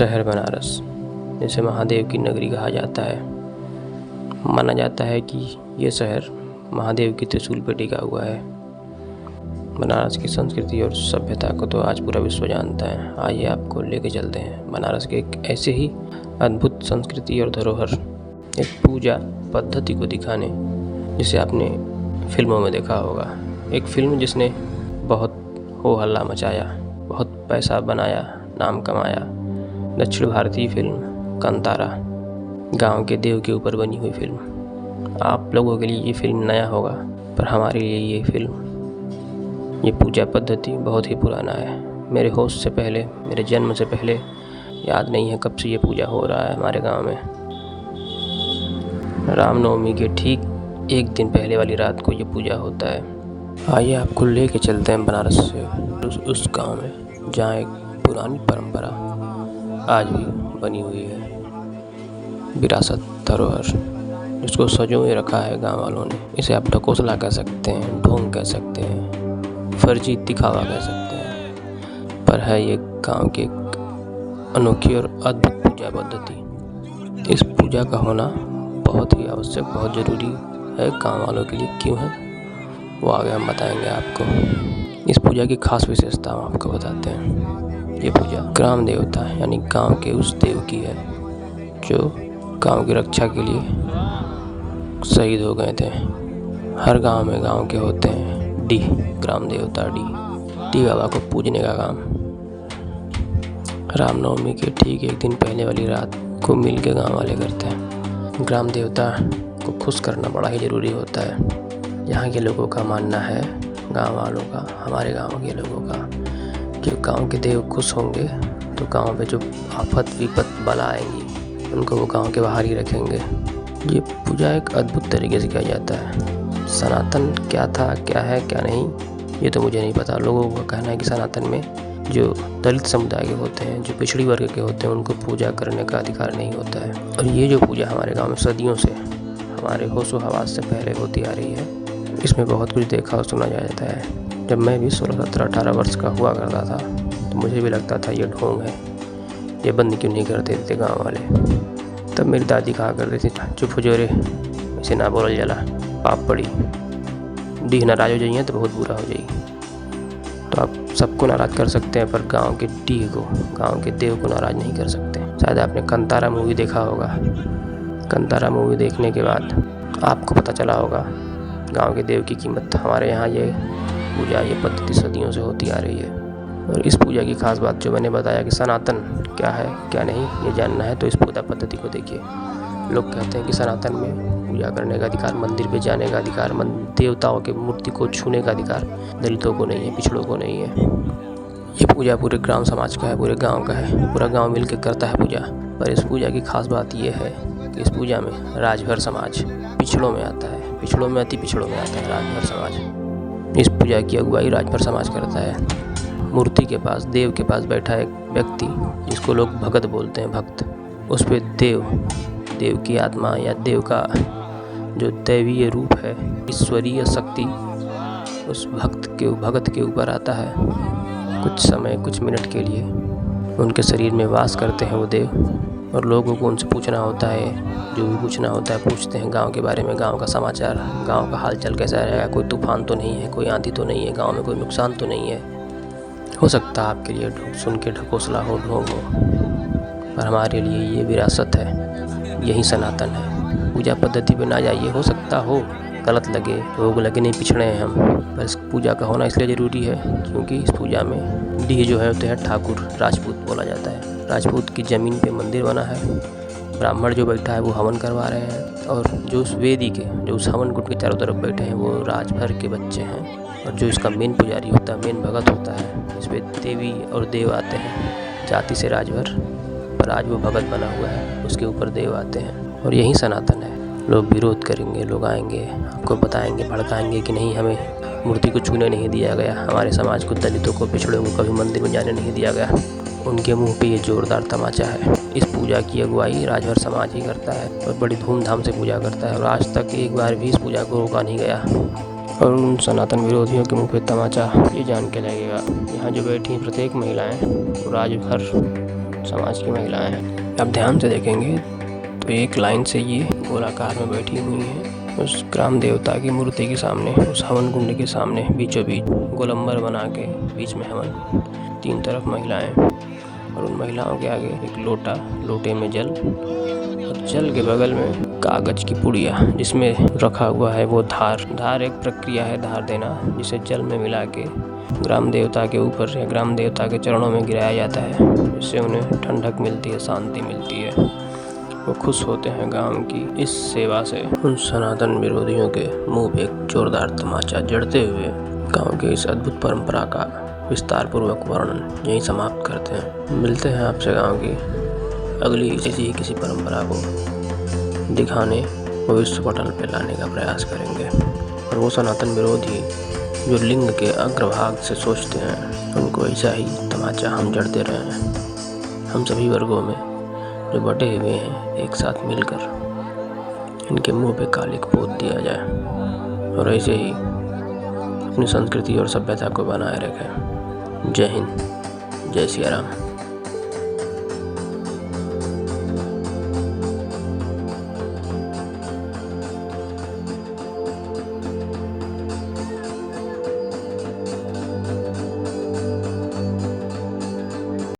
शहर बनारस, जिसे महादेव की नगरी कहा जाता है। माना जाता है कि ये शहर महादेव की त्रिशूल पर टिका हुआ है। बनारस की संस्कृति और सभ्यता को तो आज पूरा विश्व जानता है। आइए आपको लेके चलते हैं बनारस के एक ऐसे ही अद्भुत संस्कृति और धरोहर, एक पूजा पद्धति को दिखाने, जिसे आपने फिल्मों में देखा होगा। एक फिल्म जिसने बहुत हो हल्ला मचाया, बहुत पैसा बनाया, नाम कमाया। दक्षिण भारतीय फिल्म कांतारा, गांव के देव के ऊपर बनी हुई फिल्म। आप लोगों के लिए ये फिल्म नया होगा, पर हमारे लिए ये फिल्म, ये पूजा पद्धति बहुत ही पुराना है। मेरे होश से पहले, मेरे जन्म से पहले याद नहीं है कब से ये पूजा हो रहा है हमारे गांव में। रामनवमी के ठीक एक दिन पहले वाली रात को ये पूजा होता है। आइए आपको लेके चलते हैं बनारस से उस गांव में, जहाँ एक पुरानी परंपरा आज भी बनी हुई है, विरासत धरोहर, जिसको संजोए रखा है गांव वालों ने। इसे आप ढकोसला कह सकते हैं, ढोंग कह सकते हैं, फर्जी दिखावा कह सकते हैं, पर है ये गांव की एक अनोखी और अद्भुत पूजा पद्धति। इस पूजा का होना बहुत ही आवश्यक, बहुत ज़रूरी है गांव वालों के लिए। क्यों है वो आगे हम बताएंगे आपको। इस पूजा की खास विशेषता हम आपको बताते हैं। ये पूजा ग्राम देवता यानी गांव के उस देव की है जो गांव की रक्षा के लिए शहीद हो गए थे। हर गांव में गांव के होते हैं डी, ग्राम देवता डी बाबा को पूजने का काम रामनवमी के ठीक एक दिन पहले वाली रात को मिल के गाँव वाले करते हैं। ग्राम देवता को खुश करना बड़ा ही ज़रूरी होता है। यहाँ के लोगों का मानना है, गांव वालों का, हमारे गांव के लोगों का, कि गांव के देव खुश होंगे तो गांव में जो आफत विपत बला आएंगी उनको वो गांव के बाहर ही रखेंगे। ये पूजा एक अद्भुत तरीके से किया जाता है। सनातन क्या था, क्या है, क्या नहीं, ये तो मुझे नहीं पता। लोगों का कहना है कि सनातन में जो दलित समुदाय के होते हैं, जो पिछड़ी वर्ग के होते हैं, उनको पूजा करने का अधिकार नहीं होता है। और ये जो पूजा हमारे गाँव में सदियों से, हमारे होशो हवास से पहले होती आ रही है, इसमें बहुत कुछ देखा और सुना जाता है। जब मैं भी 16, 17, 18 वर्ष का हुआ करता था तो मुझे भी लगता था ये ढोंग है, ये बंद क्यों नहीं करते थे गांव वाले। तब मेरी दादी कहा करती थी, चुप हो जोरे, इसे ना बोल जाला, पाप पड़ी, डी नाराज हो जाइए तो बहुत बुरा हो जाएगी। तो आप सबको नाराज़ कर सकते हैं, पर गांव के डी को, गांव के देव को नाराज़ नहीं कर सकते। शायद आपने कांतारा मूवी देखा होगा। कांतारा मूवी देखने के बाद आपको पता चला होगा गांव के देव की कीमत। हमारे यहाँ ये पूजा, ये पद्धति सदियों से होती आ रही है। और इस पूजा की खास बात जो मैंने बताया कि सनातन क्या है, क्या नहीं, ये जानना है तो इस पूजा पद्धति को देखिए। लोग कहते हैं कि सनातन में पूजा करने का अधिकार, मंदिर पे जाने का अधिकार, देवताओं के मूर्ति को छूने का अधिकार दलितों को नहीं है, पिछड़ों को नहीं है। ये पूजा पूरे ग्राम समाज का है, पूरे गाँव का है, पूरा गाँव मिल के करता है पूजा। पर इस पूजा की खास बात ये है कि इस पूजा में राजभर समाज पिछड़ों में आता है, पिछड़ों में अति पिछड़ों में आता है राजभर समाज। इस पूजा की अगुवाई राजभर समाज करता है। मूर्ति के पास, देव के पास बैठा एक व्यक्ति, जिसको लोग भगत बोलते हैं, भक्त, उस पे देव की आत्मा या देव का जो दैवीय रूप है, ईश्वरीय शक्ति उस भगत के ऊपर आता है। कुछ समय, कुछ मिनट के लिए उनके शरीर में वास करते हैं वो देव, और लोगों को उनसे पूछना होता है, जो भी पूछना होता है पूछते हैं गांव के बारे में, गांव का समाचार, गांव का हालचाल कैसा रहेगा, कोई तूफान तो नहीं है, कोई आंधी तो नहीं है, गांव में कोई नुकसान तो नहीं है। हो सकता है आपके लिए सुन के ढकोसला हो, ढोंग हो, पर हमारे लिए ये विरासत है, यही सनातन है। पूजा पद्धति पे ना जाइए, हो सकता हो गलत लगे, लोग लगे नहीं पिछड़े हैं हम, पर इस पूजा का होना इसलिए ज़रूरी है क्योंकि इस पूजा में डी जो है होते हैं ठाकुर, राजपूत बोला जाता है। राजपूत की ज़मीन पे मंदिर बना है, ब्राह्मण जो बैठा है वो हवन करवा रहे हैं, और जो उस वेदी के, जो उस हवन कुंड के चारों तरफ बैठे हैं वो राजभर के बच्चे हैं। और जो इसका मेन पुजारी होता है, मेन भगत होता है, इस पर देवी और देव आते हैं, जाति से राजभर, पर आज वो भगत बना हुआ है, उसके ऊपर देव आते हैं। और यही सनातन है। लोग विरोध करेंगे, लोग आएंगे, आपको बताएंगे, भड़काएंगे कि नहीं, हमें मूर्ति को छूने नहीं दिया गया, हमारे समाज को, दलितों को, पिछड़ों को कभी मंदिर में जाने नहीं दिया गया। उनके मुंह पे ये जोरदार तमाचा है। इस पूजा की अगुवाई राजभर समाज ही करता है और बड़ी धूमधाम से पूजा करता है, और आज तक एक बार भी इस पूजा को रोका नहीं गया। और उन सनातन विरोधियों के मुंह पे तमाचा ये जान के लगेगा, यहाँ जो बैठी प्रत्येक महिलाएं वो राजभर समाज की महिलाएं हैं। अब ध्यान से देखेंगे तो एक लाइन से ये गोलाकार में बैठी हुई हैं उस ग्राम देवता की मूर्ति के सामने, उस हवन कुंड के सामने बीचों बीच गोलंबर बना के बीच में हवन, तीन तरफ महिलाएं और उन महिलाओं के आगे एक लोटा, लोटे में जल और जल के बगल में कागज की पुड़िया जिसमें रखा हुआ है वो धार। धार एक प्रक्रिया है धार देना, जिसे जल में मिला के ग्राम देवता के ऊपर या ग्राम देवता के चरणों में गिराया जाता है, जिससे उन्हें ठंडक मिलती है, शांति मिलती है। वो खुश होते हैं गांव की इस सेवा से। उन सनातन विरोधियों के मुंह पे एक जोरदार तमाचा जड़ते हुए गांव के इस अद्भुत परंपरा का विस्तार पूर्वक वर्णन यहीं समाप्त करते हैं। मिलते हैं आपसे गांव की अगली किसी परंपरा को दिखाने व विश्व पटल पे लाने का प्रयास करेंगे। और वो सनातन विरोधी जो लिंग के अग्रभाग से सोचते हैं, उनको ऐसा ही तमाचा हम जड़ते रहे हैं। हम सभी वर्गों में जो बटे हुए हैं एक साथ मिलकर इनके मुंह पे कालिक पोत दिया जाए और ऐसे ही अपनी संस्कृति और सभ्यता को बनाए रखें। जय हिंद, जय सिया राम।